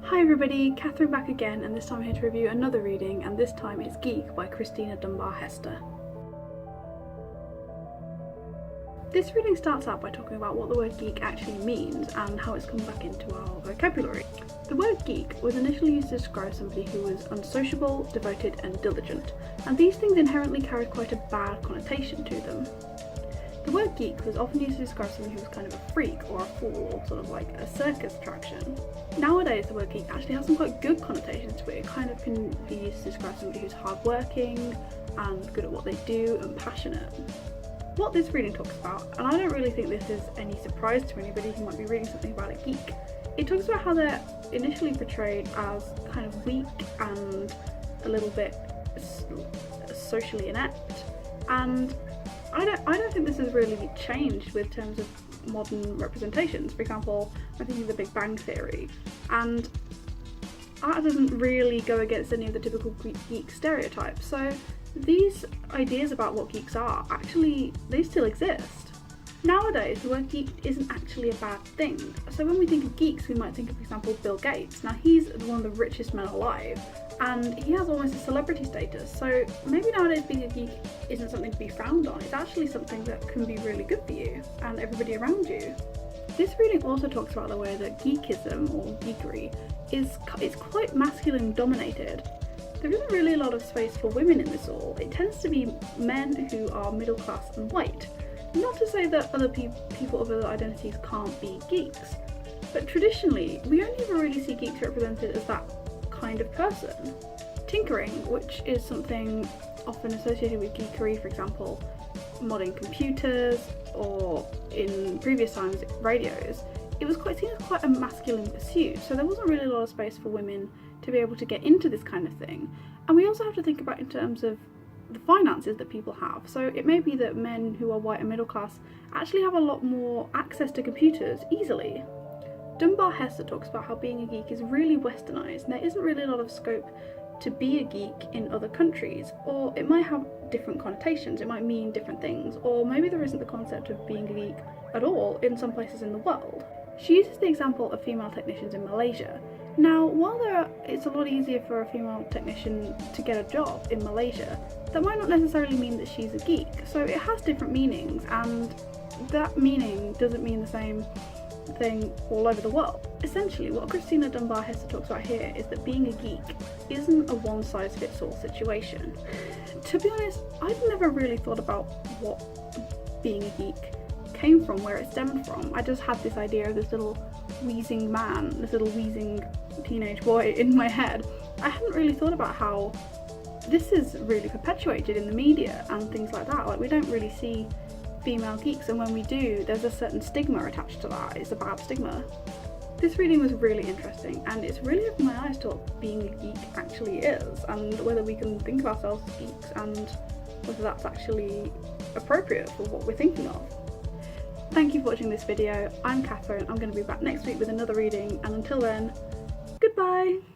Hi everybody, Catherine back again, and this time I'm here to review another reading, and this time it's Geek by Christina Dunbar-Hester. This reading starts out by talking about what the word geek actually means and how it's come back into our vocabulary. The word geek was initially used to describe somebody who was unsociable, devoted and diligent, and these things inherently carried quite a bad connotation to them. The word geek was often used to describe someone who was kind of a freak or a fool or sort of like a circus attraction. Nowadays the word geek actually has some quite good connotations to it. It kind of can be used to describe somebody who's hardworking and good at what they do and passionate. What this reading talks about, and I don't really think this is any surprise to anybody who might be reading something about a geek, it talks about how they're initially portrayed as kind of weak and a little bit socially inept, and I don't think this has really changed with terms of modern representations. For example, I think of the Big Bang Theory, and that doesn't really go against any of the typical geek stereotypes. So these ideas about what geeks are, actually, they still exist. Nowadays, the word geek isn't actually a bad thing. So when we think of geeks, we might think of, for example, Bill Gates. Now, he's one of the richest men alive, and he has almost a celebrity status. So maybe nowadays being a geek isn't something to be frowned on. It's actually something that can be really good for you and everybody around you. This reading also talks about the way that geekism, or geekery, it's quite masculine dominated. There isn't really a lot of space for women in this all. It tends to be men who are middle class and white. Not to say that other people of other identities can't be geeks, but traditionally we only ever really see geeks represented as that kind of person. Tinkering, which is something often associated with geekery, for example, modding computers, or in previous times radios, it was seen as quite a masculine pursuit, so there wasn't really a lot of space for women to be able to get into this kind of thing. And we also have to think about in terms of the finances that people have. So it may be that men who are white and middle class actually have a lot more access to computers easily. Dunbar-Hester talks about how being a geek is really westernised, and there isn't really a lot of scope to be a geek in other countries, or it might have different connotations, it might mean different things, or maybe there isn't the concept of being a geek at all in some places in the world. She uses the example of female technicians in Malaysia. Now, while it's a lot easier for a female technician to get a job in Malaysia, that might not necessarily mean that she's a geek. So it has different meanings, and that meaning doesn't mean the same thing all over the world. Essentially, what Christina Dunbar-Hester talks about here is that being a geek isn't a one-size-fits-all situation. To be honest, I've never really thought about what being a geek came from, where it stemmed from. I just had this idea of this little wheezing man, this little wheezing teenage boy in my head. I hadn't really thought about how this is really perpetuated in the media and things like that. Like, we don't really see female geeks, and when we do, there's a certain stigma attached to that. It's a bad stigma. This reading was really interesting, and it's really opened my eyes to what being a geek actually is, and whether we can think of ourselves as geeks, and whether that's actually appropriate for what we're thinking of. Thank you for watching this video. I'm Catherine. I'm going to be back next week with another reading, and until then, goodbye!